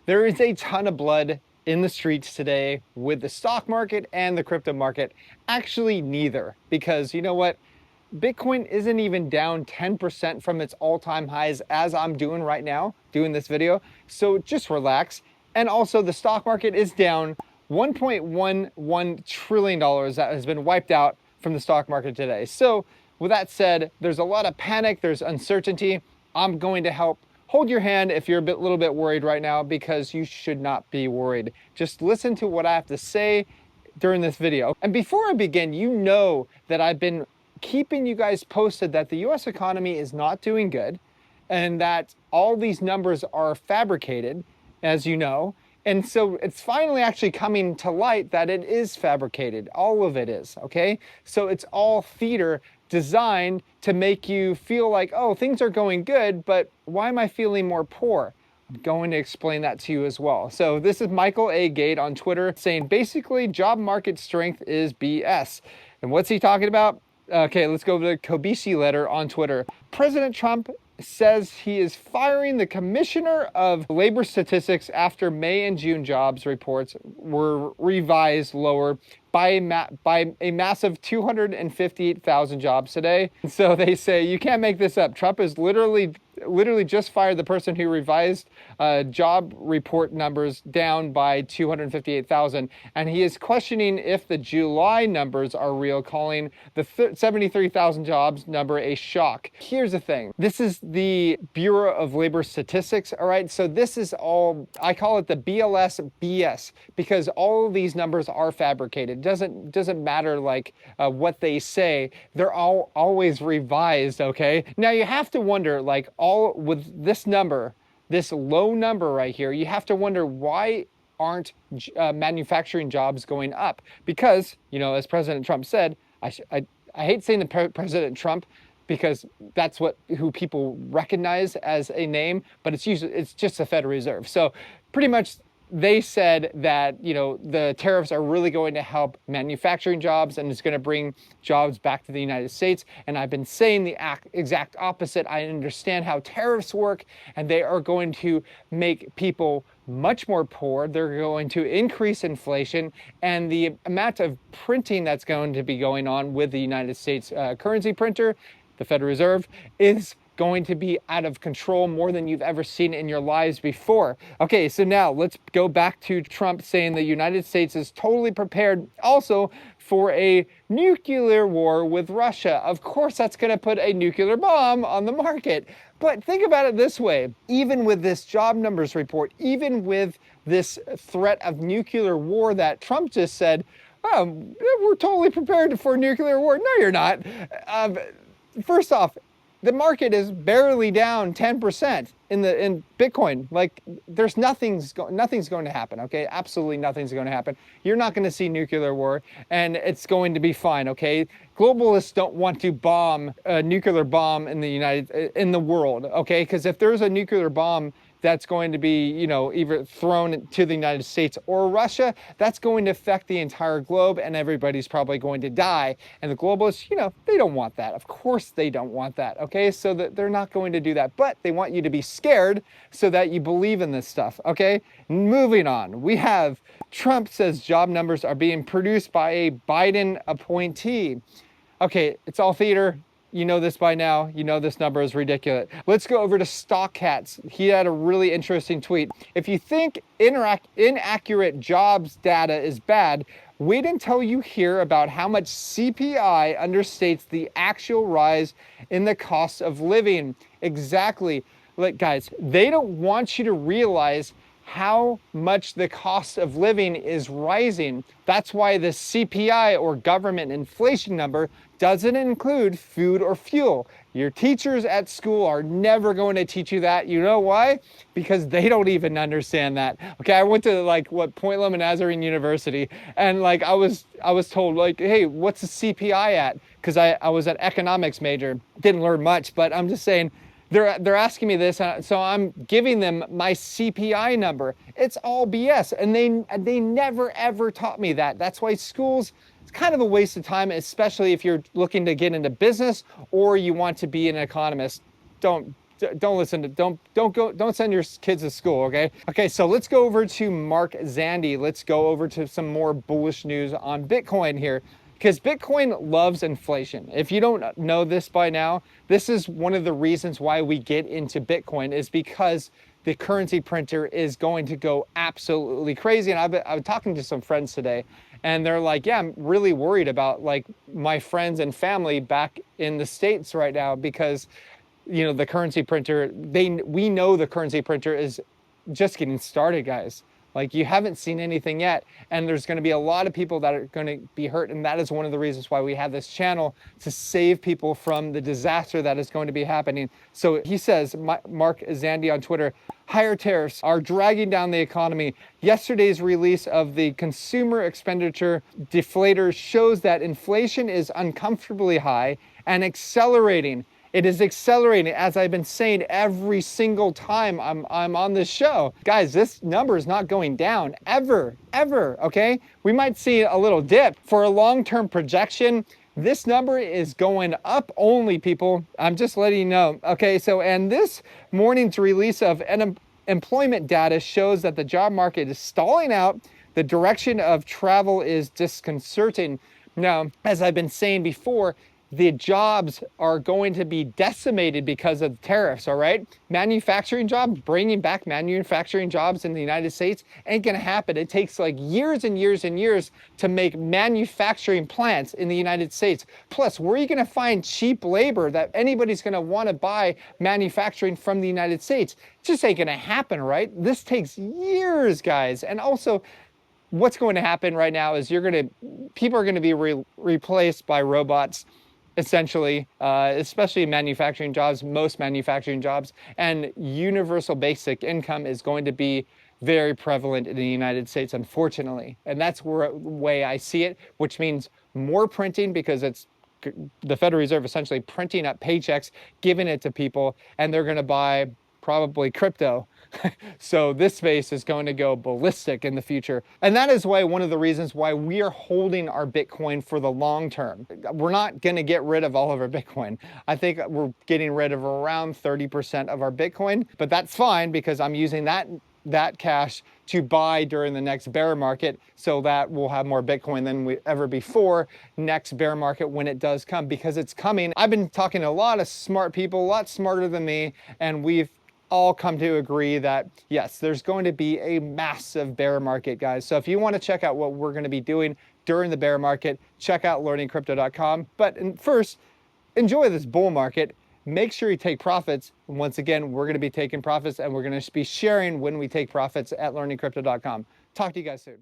There is a ton of blood in the streets today with the stock market and the crypto market. Actually, neither, because you know what? Bitcoin isn't even down 10% from its all-time highs as I'm doing right now, doing this video. So just relax. And also the stock market is down $1.11 trillion that has been wiped out from the stock market today. So with that said, there's a lot of panic, there's uncertainty. I'm going to help hold your hand if you're a little bit worried right now, because you should not be worried. Just listen to what I have to say during this video. And before I begin, you know that I've been keeping you guys posted that the US economy is not doing good and that all these numbers are fabricated, as you know. And so it's finally actually coming to light that it is fabricated. All of it is, okay? So it's all theater designed to make you feel like, oh, things are going good, but why am I feeling more poor? I'm going to explain that to you as well. So this is Michael A. Gade on Twitter saying basically job market strength is BS. And what's he talking about? Okay, let's go to the Kobeshi letter on Twitter. President Trump says he is firing the Commissioner of Labor Statistics after May and June jobs reports were revised lower by a massive 258,000 jobs today. So they say you can't make this up. Trump has literally just fired the person who revised job report numbers down by 258,000, and he is questioning if the July numbers are real, calling the 73,000 jobs number a shock. Here's the thing. This is the Bureau of Labor Statistics, all right? So this is all, I call it the BLS BS, because all of these numbers are fabricated. Doesn't matter like what they say. They're all always revised, okay? Now you have to wonder, like, all with this number, this low number right here, you have to wonder why aren't manufacturing jobs going up? Because, you know, as President Trump said, I hate saying the President Trump because that's who people recognize as a name, but it's just the Federal Reserve. So pretty much they said that, you know, the tariffs are really going to help manufacturing jobs and it's going to bring jobs back to the United States. And I've been saying the exact opposite. I understand how tariffs work, and they are going to make people much more poor. They're going to increase inflation, and the amount of printing that's going to be going on with the United States currency printer, the Federal Reserve, is going to be out of control, more than you've ever seen in your lives before. Okay, so now let's go back to Trump saying the United States is totally prepared also for a nuclear war with Russia. Of course, that's going to put a nuclear bomb on the market. But think about it this way. Even with this job numbers report, even with this threat of nuclear war that Trump just said, oh, we're totally prepared for a nuclear war. No, you're not. First off, the market is barely down 10% in Bitcoin. Like, there's nothing's going to happen, okay? Absolutely nothing's going to happen. You're not going to see nuclear war, and it's going to be fine, okay? Globalists don't want to bomb a nuclear bomb in the world, okay? Because if there's a nuclear bomb that's going to be, you know, either thrown to the United States or Russia, that's going to affect the entire globe, and everybody's probably going to die. And the globalists, you know, they don't want that. Of course they don't want that, okay? So that they're not going to do that, but they want you to be scared so that you believe in this stuff, okay? Moving on, we have Trump says job numbers are being produced by a Biden appointee. Okay, it's all theater. You know this by now. You know this number is ridiculous. Let's go over to StockCats. He had a really interesting tweet. If you think inaccurate jobs data is bad, wait until you hear about how much CPI understates the actual rise in the cost of living. Exactly. Like, guys, they don't want you to realize how much the cost of living is rising. That's why the CPI, or government inflation number, doesn't include food or fuel. Your teachers at school are never going to teach you that. You know why? Because they don't even understand that. Okay, I went to Point Loma Nazarene University, and like I was told, like, hey, what's the CPI at? Because I was an economics major. Didn't learn much, but I'm just saying, they're asking me this, so I'm giving them my CPI number. It's all BS, and they never ever taught me that. That's why schools, it's kind of a waste of time, especially if you're looking to get into business or you want to be an economist. Don't don't listen to, don't send your kids to school, okay? Okay, so let's go over to Mark Zandi. Let's go over to some more bullish news on Bitcoin here, because Bitcoin loves inflation. If you don't know this by now, this is one of the reasons why we get into Bitcoin, is because the currency printer is going to go absolutely crazy. And I've been talking to some friends today, and they're like, yeah, I'm really worried about like my friends and family back in the States right now, because the currency printer, we know the currency printer is just getting started, guys. Like, you haven't seen anything yet, and there's going to be a lot of people that are going to be hurt, and that is one of the reasons why we have this channel, to save people from the disaster that is going to be happening. So he says, Mark Zandi on Twitter, higher tariffs are dragging down the economy. Yesterday's release of the consumer expenditure deflator shows that inflation is uncomfortably high and accelerating. It is accelerating, as I've been saying every single time I'm on this show. Guys, this number is not going down ever, okay? We might see a little dip. For a long-term projection, this number is going up only, people. I'm just letting you know. Okay, so, and this morning's release of employment data shows that the job market is stalling out. The direction of travel is disconcerting. Now, as I've been saying before, the jobs are going to be decimated because of tariffs, all right? Manufacturing jobs, bringing back manufacturing jobs in the United States ain't gonna happen. It takes like years and years and years to make manufacturing plants in the United States. Plus, where are you gonna find cheap labor that anybody's gonna wanna buy manufacturing from the United States? It just ain't gonna happen, right? This takes years, guys. And also, what's going to happen right now is people are gonna be replaced by robots, essentially, especially manufacturing jobs, most manufacturing jobs, and universal basic income is going to be very prevalent in the United States, unfortunately. And that's the way I see it, which means more printing, because it's the Federal Reserve essentially printing up paychecks, giving it to people, and they're going to buy probably crypto. So this space is going to go ballistic in the future. And that is why one of the reasons why we are holding our Bitcoin for the long term. We're not going to get rid of all of our Bitcoin. I think we're getting rid of around 30% of our Bitcoin, but that's fine, because I'm using that cash to buy during the next bear market, so that we'll have more Bitcoin than ever before next bear market when it does come, because it's coming. I've been talking to a lot of smart people, a lot smarter than me, and we've all come to agree that yes, there's going to be a massive bear market, guys. So if you want to check out what we're going to be doing during the bear market, check out learningcrypto.com. But first, enjoy this bull market. Make sure you take profits. And once again, we're going to be taking profits, and we're going to be sharing when we take profits at learningcrypto.com. Talk to you guys soon.